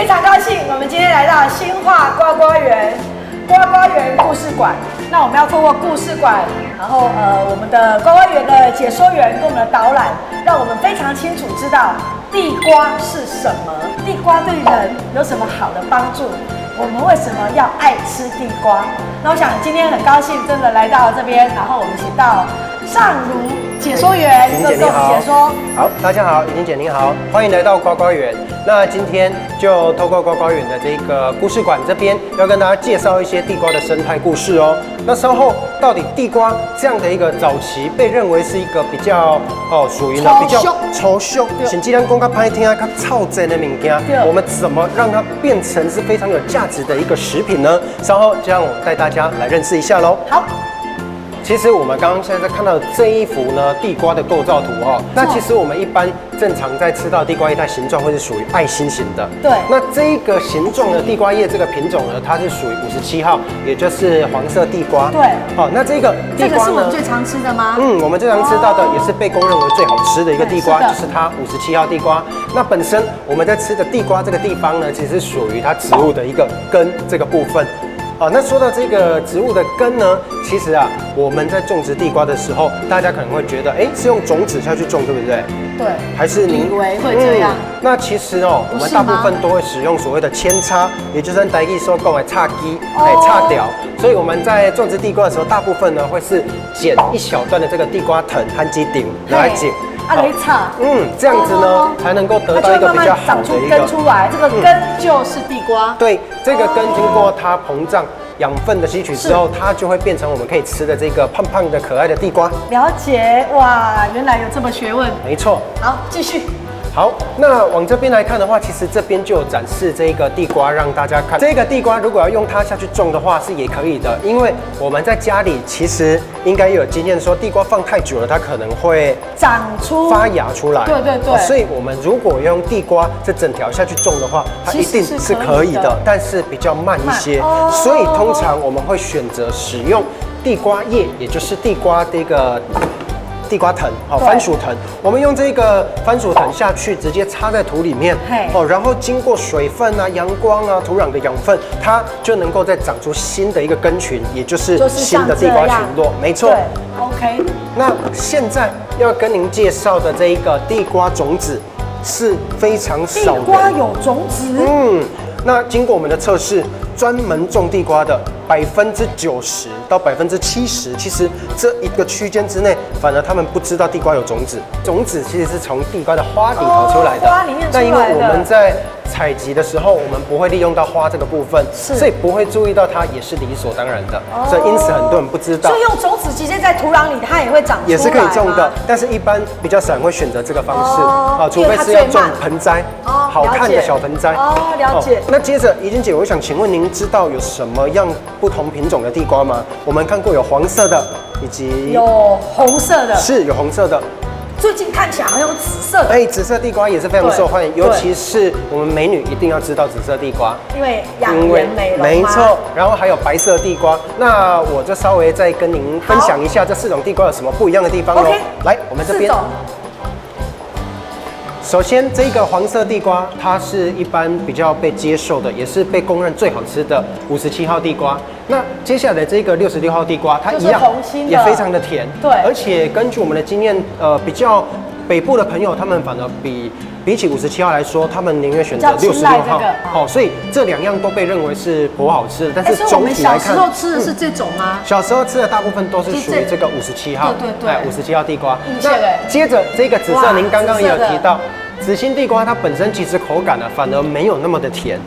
非常高兴，我们今天来到新化呱呱园故事馆。那我们要透过故事馆，然后我们的呱呱园的解说员跟我们的导览，让我们非常清楚知道地瓜是什么，地瓜对人有什么好的帮助，我们为什么要爱吃地瓜。那我想今天很高兴，真的来到这边，然后我们请到尚如解说员跟我们解说。好，大家好，莹姐您好，欢迎来到呱呱园。那今天就透过呱呱园的这个故事馆这边，要跟大家介绍一些地瓜的生态故事哦。那稍后到底地瓜这样的一个早期被认为是一个比较属于呢比较抽象，甚至咱讲较歹听啊、较臭真的物件，我们怎么让它变成是非常有价值的一个食品呢？稍后就让我带大家来认识一下喽。好。其实我们刚刚现在看到的这一幅呢，地瓜的构造图哦。那其实我们一般正常在吃到地瓜叶，它形状会是属于爱心型的。对。那这一个形状的地瓜叶这个品种呢，它是属于57号，也就是黄色地瓜。对。好，那这个地瓜呢？这个是我们最常吃的吗？我们最常吃到的也是被公认为最好吃的一个地瓜，就是它57号地瓜。那本身我们在吃的地瓜这个地方呢，其实属于它植物的一个根这个部分。那说到这个植物的根呢，其实啊，我们在种植地瓜的时候，大家可能会觉得，是用种子下去种，对不对？对。还是你以为会这样？那其实哦，我们大部分都会使用所谓的扦插，也就是跟台语说讲的插基，插条。所以我们在种植地瓜的时候，大部分呢会是剪一小段的这个地瓜藤和基顶来剪。来插，这样子呢，才能够得到一个比较好的一个根出来。这个根就是地瓜。对，这个根经过它膨胀、养分的吸取之后，它就会变成我们可以吃的这个胖胖的可爱的地瓜。了解，哇，原来有这么学问。没错。好，继续。好，那往这边来看的话，其实这边就有展示这个地瓜让大家看。这个地瓜如果要用它下去种的话，是也可以的，因为我们在家里其实应该也有经验，说地瓜放太久了，它可能会长出发芽出来。对对对。所以我们如果用地瓜这整条下去种的话，它一定是可以的，但是比较慢一些。所以通常我们会选择使用地瓜叶，也就是地瓜这个。地瓜藤，番薯藤，我们用这个番薯藤下去，直接插在土里面，然后经过水分啊、阳光啊、土壤的养分，它就能够再长出新的一个根群，也就是新的地瓜群落，没错。OK。那现在要跟您介绍的这一个地瓜种子是非常少的。地瓜有种子？那经过我们的测试，专门种地瓜的90%到70%，其实这一个区间之内，反而他们不知道地瓜有种子。种子其实是从地瓜的花里头出来的。花里面出来的。那因为我们在采集的时候，我们不会利用到花这个部分，所以不会注意到它，也是理所当然的。所以因此很多人不知道。所以用种子直接在土壤里，它也会长出来。也是可以种的，但是一般比较少人会选择这个方式除非是要种盆栽，好看的小盆栽。了解。那接着怡君姐，我想请问您知道有什么样不同品种的地瓜吗？我们看过有黄色的，以及有红色的，是有红色的。最近看起来好像有紫色的。紫色地瓜也是非常受欢迎，尤其是我们美女一定要知道紫色地瓜，因为养颜美容。没错。然后还有白色地瓜，那我就稍微再跟您分享一下这4种地瓜有什么不一样的地方喽。来，我们这边。首先，这个黄色地瓜，它是一般比较被接受的，也是被公认最好吃的57号地瓜。那接下来这个66号地瓜，它一样也非常的甜，对。而且根据我们的经验，比较北部的朋友，他们反而比起57号来说，他们宁愿选择66号。所以这2样都被认为是颇好吃的。但是总体来看，小时候吃的是这种吗？小时候吃的大部分都是属于这个57号，对，57号地瓜。那接着这个紫色，您刚刚也有提到。紫心地瓜它本身其实口感呢反而没有那么的甜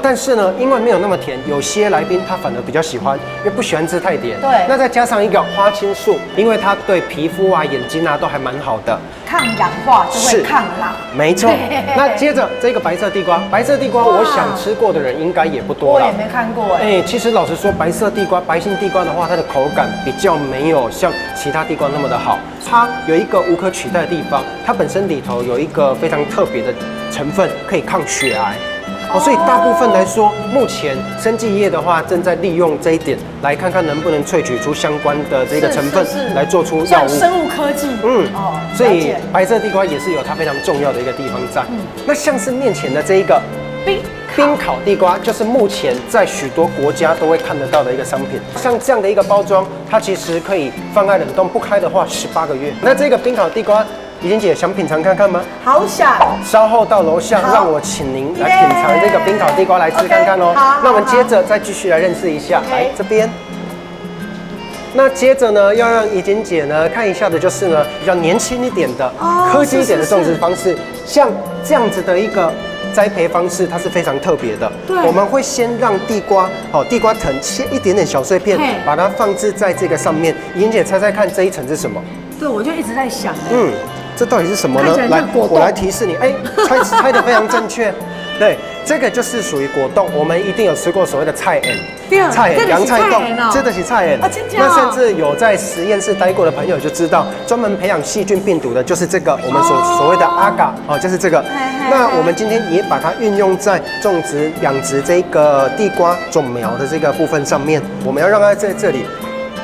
但是呢，因为没有那么甜，有些来宾他反而比较喜欢，因为不喜欢吃太甜。对。那再加上一个花青素，因为它对皮肤啊、眼睛啊都还蛮好的，抗氧化就会抗老。没错。那接着这个白色地瓜，我想吃过的人应该也不多了。我也没看过其实老实说，白性地瓜的话，它的口感比较没有像其他地瓜那么的好。它有一个无可取代的地方，它本身里头有一个非常特别的成分，可以抗血癌。所以大部分来说，目前生技业的话正在利用这一点，来看看能不能萃取出相关的这个成分，来做出药物。生物科技。所以白色地瓜也是有它非常重要的一个地方在。那像是面前的这一个冰烤地瓜就是目前在许多国家都会看得到的一个商品。像这样的一个包装，它其实可以放在冷冻不开的话18个月。那这个冰烤地瓜，怡婷姐想品尝看看吗？好想。稍后到楼下，让我请您来品尝这个冰烤地瓜来吃看看哦。那我们接着再继续来认识一下，来这边。那接着呢，要让怡婷姐呢看一下的就是呢比较年轻一点的、科技一点的种植方式，像这样子的一个栽培方式，它是非常特别的。我们会先让地瓜，地瓜藤切一点点小碎片，把它放置在这个上面。怡婷姐猜猜看这一层是什么？对，我就一直在想，这到底是什么呢？来，我来提示你，猜得非常正确。对，这个就是属于果冻，我们一定有吃过所谓的菜蚬，菜蚬、洋菜冻，这的是菜蚬。那甚至有在实验室待过的朋友就知道，专门培养细菌病毒的就是这个我们所谓的阿嘎，就是这个。那我们今天也把它运用在种植、养殖这个地瓜种苗的这个部分上面，我们要让它在这里。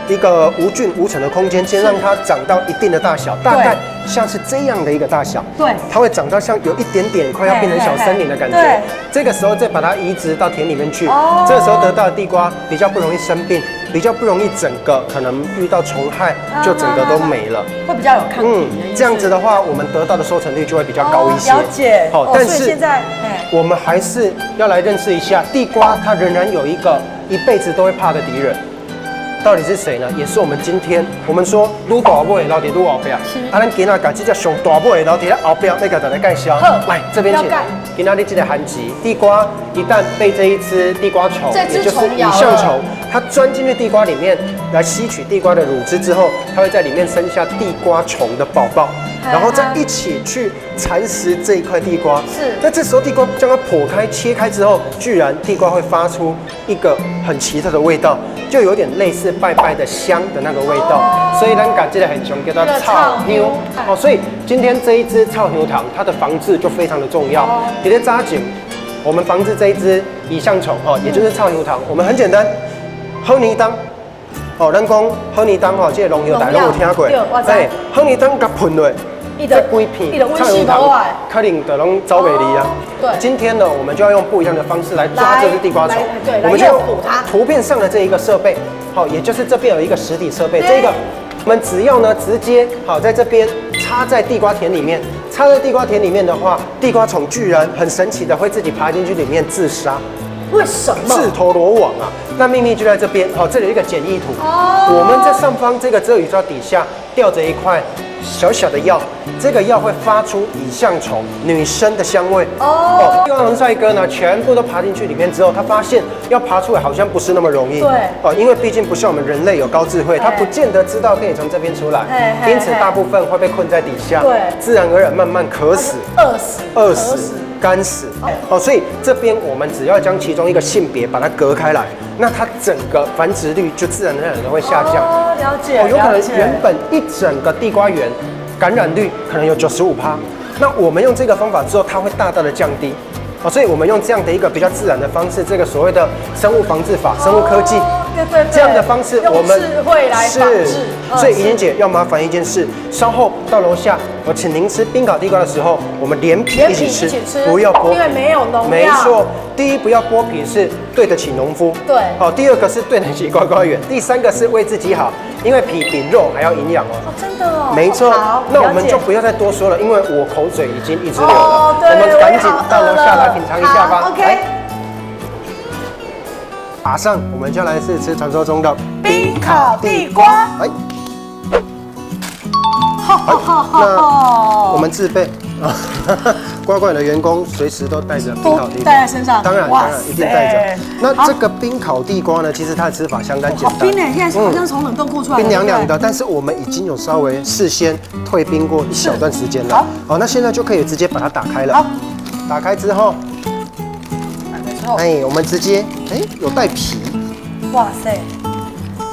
一个无菌无尘的空间，先让它长到一定的大小，大概像是这样的一个大小。对，它会长到像有一点点快要变成小森林的感觉。这个时候再把它移植到田里面去，这个时候得到的地瓜比较不容易生病，比较不容易整个可能遇到虫害就整个都没了，会比较有抗体。这样子的话，我们得到的收成率就会比较高一些。了解。好，但是现在我们还是要来认识一下地瓜，它仍然有一个一辈子都会怕的敌人。到底是谁呢？也是我们今天我们说撸大尾，然后伫撸后边。咱今仔把这只上大尾，然后伫后边那个再来介绍。来这边请。今仔日这个寒极地瓜，一旦被这一只地瓜虫，也就是蚁象虫，它钻进去地瓜里面来吸取地瓜的乳汁之后，它会在里面生下地瓜虫的宝宝，然后再一起去蚕食这一块地瓜。是。那这时候地瓜将它剖开、切开之后，居然地瓜会发出一个很奇特的味道。就有点类似拜拜的香的那个味道，所以咱把这个很穷叫它草牛所以今天这一只草牛糖，它的防治就非常的重要。你在扎紧，我们防治这一只蚁象虫也就是草牛糖，我们很简单，喝泥当咱讲喝泥当这个农药大家都有听过，对，喝泥当甲喷落。这规片草牛糖可能就拢走袂离啊。对，今天呢，我们就要用不一样的方式来抓这只地瓜虫。我们就用图片上的这一个设备，也就是这边有一个实体设备，这个我们只要呢直接在这边插在地瓜田里面，插在地瓜田里面的话，地瓜虫居然很神奇的会自己爬进去里面自杀。为什么？自投罗网啊！那秘密就在这边这里有一个简易图，我们在上方这个遮雨罩底下吊着一块小小的药，这个药会发出蚁象虫女生的香味地瓜虫帅哥呢，全部都爬进去里面之后，他发现要爬出来好像不是那么容易。对因为毕竟不像我们人类有高智慧，他不见得知道可以从这边出来，因此大部分会被困在底下，自然而然慢慢渴死、饿死。干死所以这边我们只要将其中一个性别把它隔开来，那它整个繁殖率就自然而然的会下降。了解。有可能原本一整个地瓜园感染率可能有95%，那我们用这个方法之后，它会大大的降低。所以我们用这样的一个比较自然的方式，这个所谓的生物防治法、生物科技，这样的方式我们智慧来防治。所以怡婷姐要麻烦一件事，稍后到楼下，我请您吃冰烤地瓜的时候，我们连皮一起吃，不要剥，因为没有农药。没错，第一不要剥皮是对得起农夫，对，第二个是对得起瓜瓜园，第三个是为自己好，因为皮比肉还要营养真的没错。那我们就不要再多说了，因为我口水已经一直流了，我们赶紧到楼下来品尝一下吧。OK。马上我们就来试吃传说中的冰烤地瓜。那我们自备乖乖的员工随时都带着冰烤地瓜，带在身上。当然一定带着。那这个冰烤地瓜呢，其实它的吃法相当简单。冰哎，现在好像从冷冻库出来。冰凉凉的，但是我们已经有稍微事先退冰过一小段时间了。好，那现在就可以直接把它打开了。好，打开之后，我们直接有带皮。哇塞，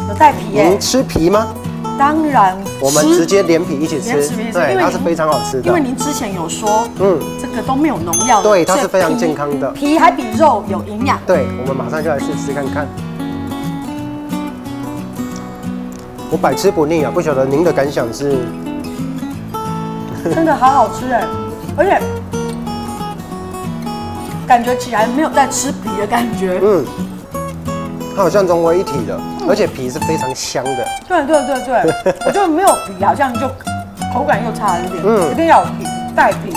有带皮耶！您吃皮吗？当然，我们直接连皮一起吃，对，它是非常好吃的。因为您之前有说，这个都没有农药，对，它是非常健康的，皮还比肉有营养。对，我们马上就来试吃看看。我百吃不腻啊，不晓得您的感想是？真的好好吃哎，而且感觉起来没有在吃皮的感觉。它好像融为一体的，而且皮是非常香的。对，我觉得没有皮好像就口感又差了一点。一定要有皮，带皮。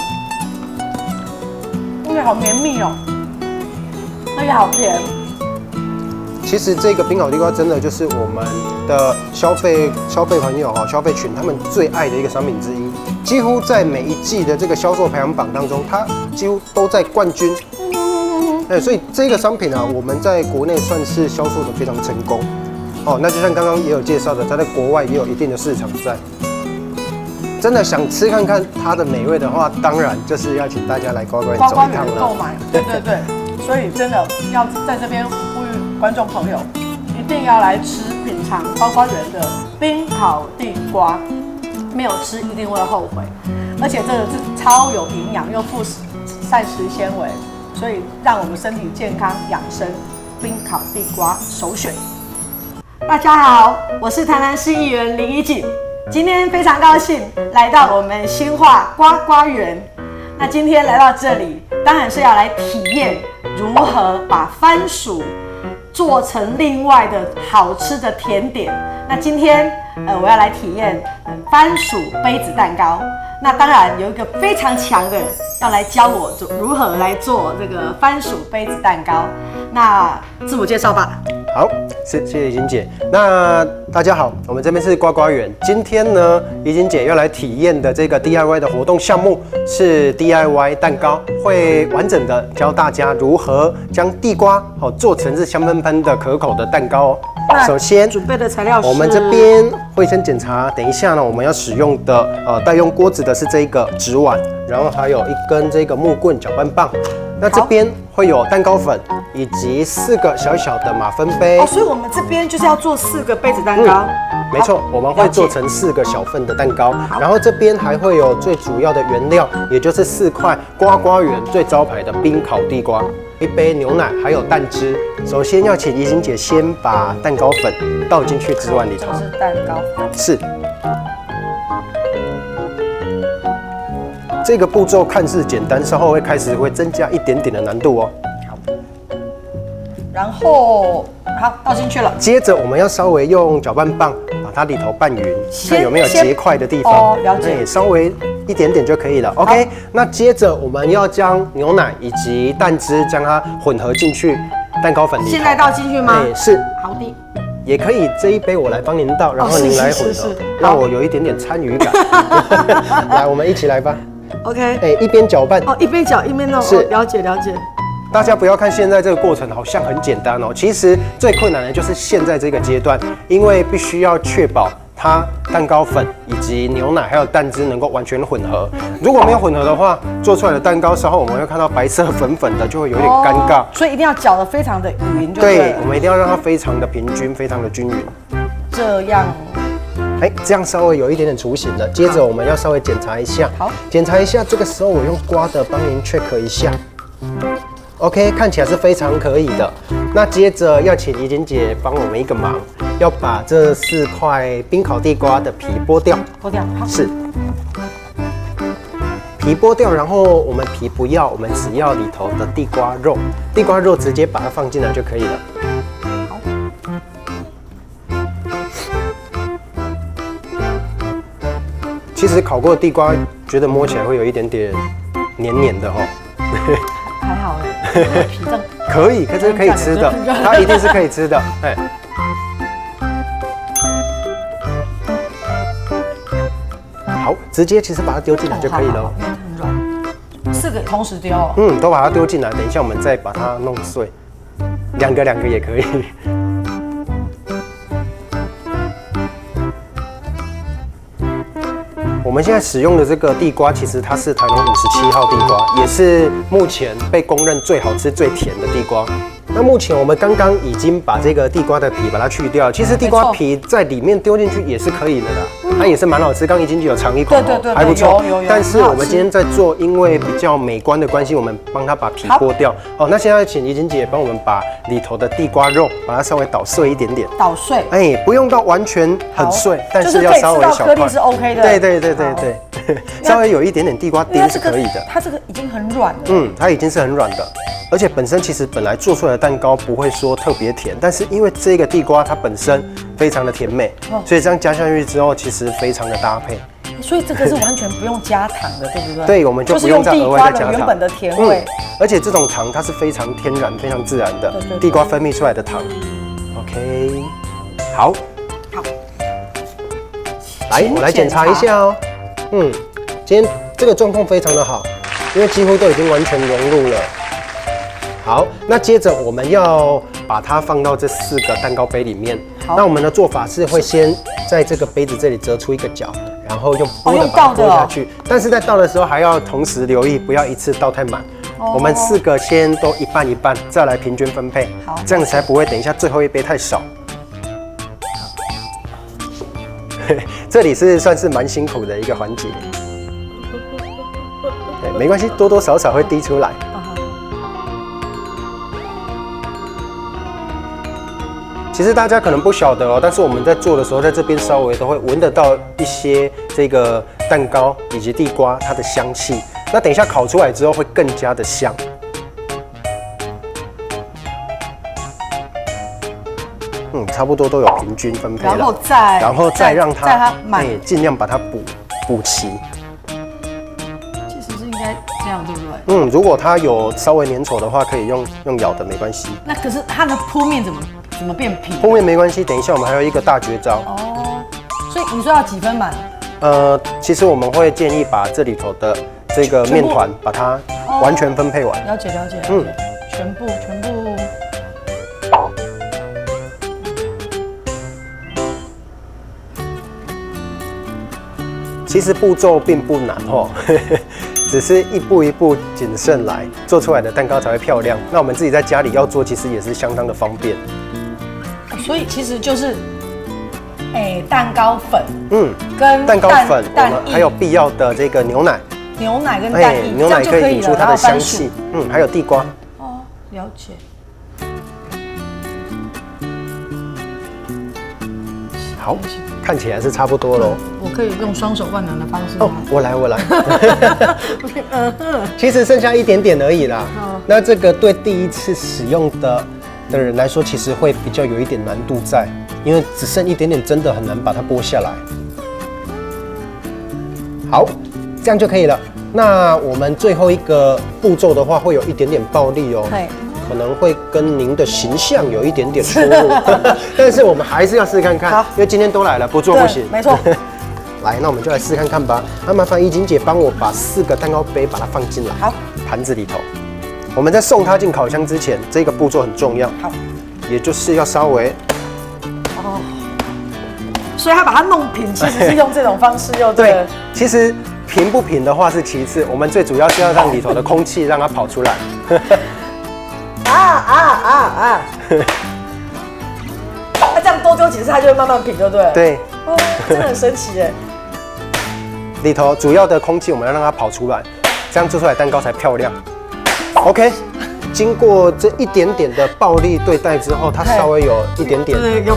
而且好绵密哦，而且好甜。其实这个冰烤地瓜真的就是我们的消费朋友消费群他们最爱的一个商品之一，几乎在每一季的这个销售排行榜当中，它几乎都在冠军。所以这个商品啊，我们在国内算是销售的非常成功。那就像刚刚也有介绍的，它在国外也有一定的市场在。真的想吃看看它的美味的话，当然就是要请大家来呱呱园走一趟了。购买，对。所以真的要在这边呼吁观众朋友，一定要来吃品尝呱呱园的冰烤地瓜，没有吃一定会后悔。而且这个是超有营养又富膳食纤维，所以让我们身体健康养生，冰烤地瓜首选。大家好，我是台南市议员林怡锦，今天非常高兴来到我们新化呱呱园。那今天来到这里，当然是要来体验如何把番薯做成另外的好吃的甜点。那今天我要来体验番薯杯子蛋糕。那当然有一个非常强的要来教我如何来做这个番薯杯子蛋糕。那自我介绍吧。好，谢谢怡锦姐。那大家好，我们这边是呱呱园。今天呢，怡锦姐要来体验的这个 DIY 的活动项目是 DIY 蛋糕，会完整的教大家如何将地瓜做成是香喷喷的可口的蛋糕哦。首先准备的材料是，我们这边会先检查，等一下呢，我们要使用的代用锅子的是这个纸碗，然后还有一根这个木棍搅拌棒。那这边会有蛋糕粉以及4个小小的马芬杯。所以我们这边就是要做4个杯子蛋糕。没错，我们会做成4个小份的蛋糕。然后这边还会有最主要的原料，也就是4块呱呱园最招牌的冰烤地瓜，1杯牛奶，还有蛋汁。首先要请怡锦姐先把蛋糕粉倒进去纸碗里头。这是蛋糕粉。是。这个步骤看似简单，稍后会增加一点点的难度哦。好，然后好倒进去了。接着我们要稍微用搅拌棒把它里头拌匀，看有没有结块的地方。了解。稍微一点点就可以了。OK， 那接着我们要将牛奶以及蛋汁将它混合进去蛋糕粉里头。现在倒进去吗？是。好的。也可以，这一杯我来帮您倒，然后您来混合，让我有一点点参与感。来，我们一起来吧。OK， 一边搅拌一边搅一边弄，是了解。大家不要看现在这个过程好像很简单哦，其实最困难的就是现在这个阶段，因为必须要确保它蛋糕粉以及牛奶还有蛋汁能够完全混合。如果没有混合的话，做出来的蛋糕稍后我们会看到白色粉粉的，就会有点尴尬。所以一定要搅得非常的匀，对，我们一定要让它非常的平均，非常的均匀。这样。这样稍微有一点点雏形了。接着我们要稍微检查一下，好，检查一下。这个时候我用刮的帮您 check 一下 ，OK， 看起来是非常可以的。那接着要请怡锦姐帮我们一个忙，要把这4块冰烤地瓜的皮剥掉。剥掉，好。是。皮剥掉，然后我们皮不要，我们只要里头的地瓜肉，地瓜肉直接把它放进来就可以了。其实烤过的地瓜，觉得摸起来会有一点点黏黏的哈。还好哎，皮正可以，这是可以吃的，它一定是可以吃的。好，直接其实把它丢进来就可以了。很软，4个同时丢。都把它丢进来，等一下我们再把它弄碎，2个也可以。我们现在使用的这个地瓜，其实它是台农57号地瓜，也是目前被公认最好吃、最甜的地瓜。那目前我们刚刚已经把这个地瓜的皮把它去掉，其实地瓜皮在里面丢进去也是可以的啦，它也是蛮好吃。刚刚已经有尝一口，对，还不错。有。但是我们今天在做，因为比较美观的关系，我们帮它把皮剥掉。那现在请怡锦姐帮我们把里头的地瓜肉把它稍微捣碎一点点。捣碎。不用到完全很碎，但是要稍微小块。颗粒是 OK 的。对，稍微有一点点地瓜丁是可以的。它这个已经很软了。它已经是很软的。而且本身其实本来做出来的蛋糕不会说特别甜，但是因为这个地瓜它本身非常的甜美，所以这样加下去之后，其实非常的搭配。所以这个是完全不用加糖的，对不对？对，我们就不用再额外再加糖。原本的甜味，而且这种糖它是非常天然、非常自然的地瓜分泌出来的糖。OK， 好，来，我来检查一下哦。今天这个状况非常的好，因为几乎都已经完全融入了。好，那接着我们要把它放到这4个蛋糕杯里面。那我们的做法是会先在这个杯子这里折出一个角，然后用拨的把它拨下去。但是在倒的时候还要同时留意，不要一次倒太满。我们4个先都一半一半，再来平均分配，这样才不会等一下最后一杯太少。这里是算是蛮辛苦的一个环节。对，没关系，多多少少会滴出来。其实大家可能不晓得哦，但是我们在做的时候，在这边稍微都会闻得到一些这个蛋糕以及地瓜它的香气。那等一下烤出来之后会更加的香。差不多都有平均分配了，然后再让它尽量把它补齐。其实是应该这样，对不对？如果它有稍微粘稠的话，可以用咬的，没关系。那可是它的铺面怎么变平？铺面没关系，等一下我们还有一个大绝招。所以你说要几分满？其实我们会建议把这里头的这个面团把它完全分配完。了解。全部。其实步骤并不难哦，只是一步一步谨慎来，做出来的蛋糕才会漂亮。那我们自己在家里要做，其实也是相当的方便。所以其实就是，蛋糕粉，跟蛋糕粉，我们还有必要的这个牛奶跟蛋液，牛奶可以引出它的香气，还有地瓜。了解。好，看起来是差不多喽。我可以用双手万能的方式。我来。其实剩下一点点而已啦。那这个对第一次使用的人来说，其实会比较有一点难度在，因为只剩一点点，真的很难把它剥下来。好，这样就可以了。那我们最后一个步骤的话，会有一点点暴力哦。可能会跟您的形象有一点点出入，但是我们还是要试看看，因为今天都来了，不做不行。没错。来，那我们就来试看看吧。那麻烦怡景姐帮我把4个蛋糕杯把它放进来，盘子里头。我们在送它进烤箱之前，这个步骤很重要。也就是要稍微所以他把它弄平，其实是用这种方式用。对，其实平不平的话是其次，我们最主要是要让里头的空气让它跑出来。那这样多久几次它就会慢慢平，对不对？对。真的很神奇耶。里头主要的空气我们要让它跑出来，这样做出来蛋糕才漂亮。OK， 经过这一点点的暴力对待之后，它稍微有一点点，有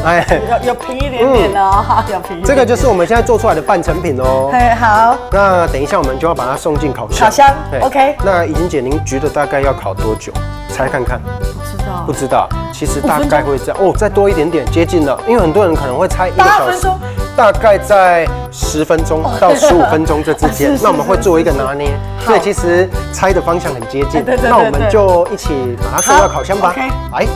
平一点点哦，有平。这个就是我们现在做出来的半成品哦。好。那等一下我们就要把它送进烤箱。OK。那怡景姐，您觉得大概要烤多久？猜看看。不知道，其实大概会这样再多一点点，接近了。因为很多人可能会猜1个小时，大概在10分钟到15分钟这之间。那我们会做一个拿捏，所以其实猜的方向很接近。那我们就一起把它送到烤箱吧。来，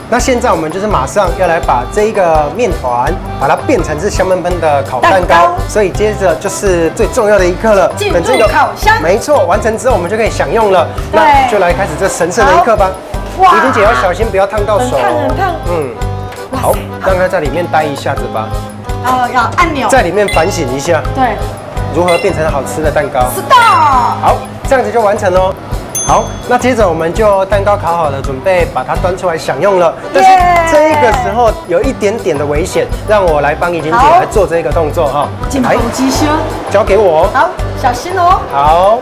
那现在我们就是马上要来把这一个面团，把它变成是香喷喷的烤蛋糕。所以接着就是最重要的一刻了，进入烤箱。没错，完成之后我们就可以享用了。那就来开始这神圣的一刻吧。怡景姐要小心，不要烫到手。很烫。好，让它在里面待一下子吧。要按钮。在里面反省一下。对。如何变成好吃的蛋糕 ？Stop。好，这样子就完成喽。好，那接着我们就蛋糕烤好了，准备把它端出来享用了。但是这个时候有一点点的危险，让我来帮怡景姐来做这个动作哈。进口机修，交给我。好，小心哦。好。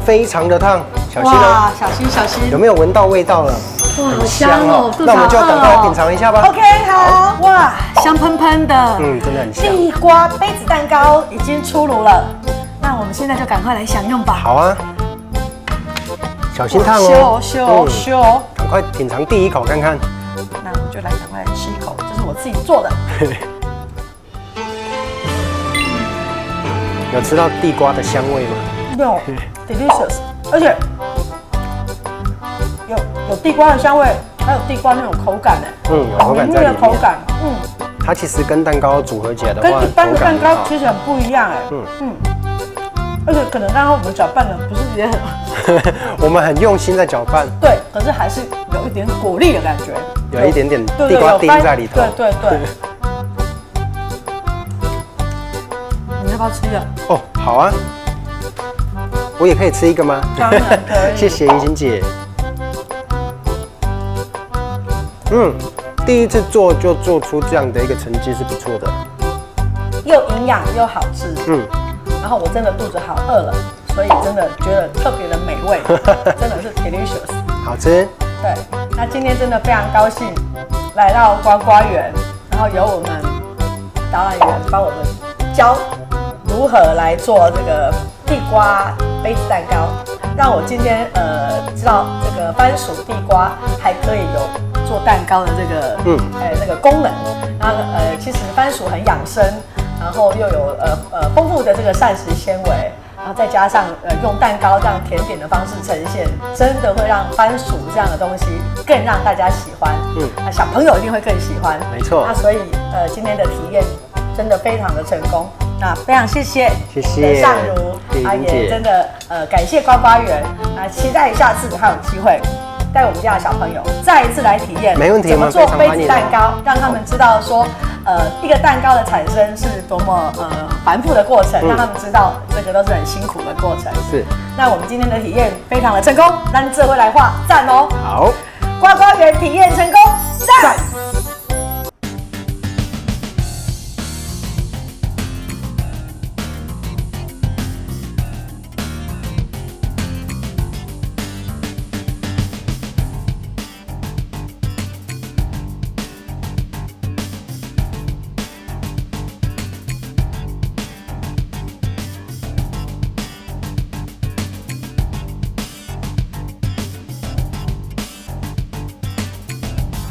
非常的烫，小心哦。小心。有没有闻到味道了？好香哦。那我们就赶快来品尝一下吧。OK， 好。香喷喷的。真的很香。地瓜杯子蛋糕已经出炉了，那我们现在就赶快来享用吧。好啊。小心烫哦，羞，赶快品尝第一口看看。那我们就来赶快吃一口，这是我自己做的。有吃到地瓜的香味吗？有 delicious， 而且有地瓜的香味，还有地瓜那种口感呢。有口感在里面。口感，它其实跟蛋糕组合起来的话，跟一般的蛋糕其实很不一样哎。而且可能刚刚我们搅拌的不是也很，我们很用心在搅拌。对，可是还是有一点果粒的感觉，有一点点地瓜丁在里头。对。你要不要吃一个？哦，好啊。我也可以吃一个吗？当然可以。谢谢怡晴姐。第一次做就做出这样的一个成绩是不错的，又营养又好吃。然后我真的肚子好饿了，所以真的觉得特别的美味，真的是 delicious， 好吃。对，那今天真的非常高兴来到呱呱园，然后由我们导览员帮我们教如何来做这个地瓜杯子蛋糕，让我今天知道这个番薯地瓜还可以有做蛋糕的这个那个功能。然后其实番薯很养生，然后又有丰富的这个膳食纤维，然后再加上用蛋糕这样甜点的方式呈现，真的会让番薯这样的东西更让大家喜欢。那小朋友一定会更喜欢。没错。那所以今天的体验真的非常的成功。那非常谢谢尚如，也真的感谢呱呱园，期待下次还有机会带我们家的小朋友再一次来体验，没问题，怎么做杯子蛋糕，让他们知道说，一个蛋糕的产生是多么繁复的过程，让他们知道这个都是很辛苦的过程。是。那我们今天的体验非常的成功，让这回来画赞哦。好，呱呱园体验成功，赞。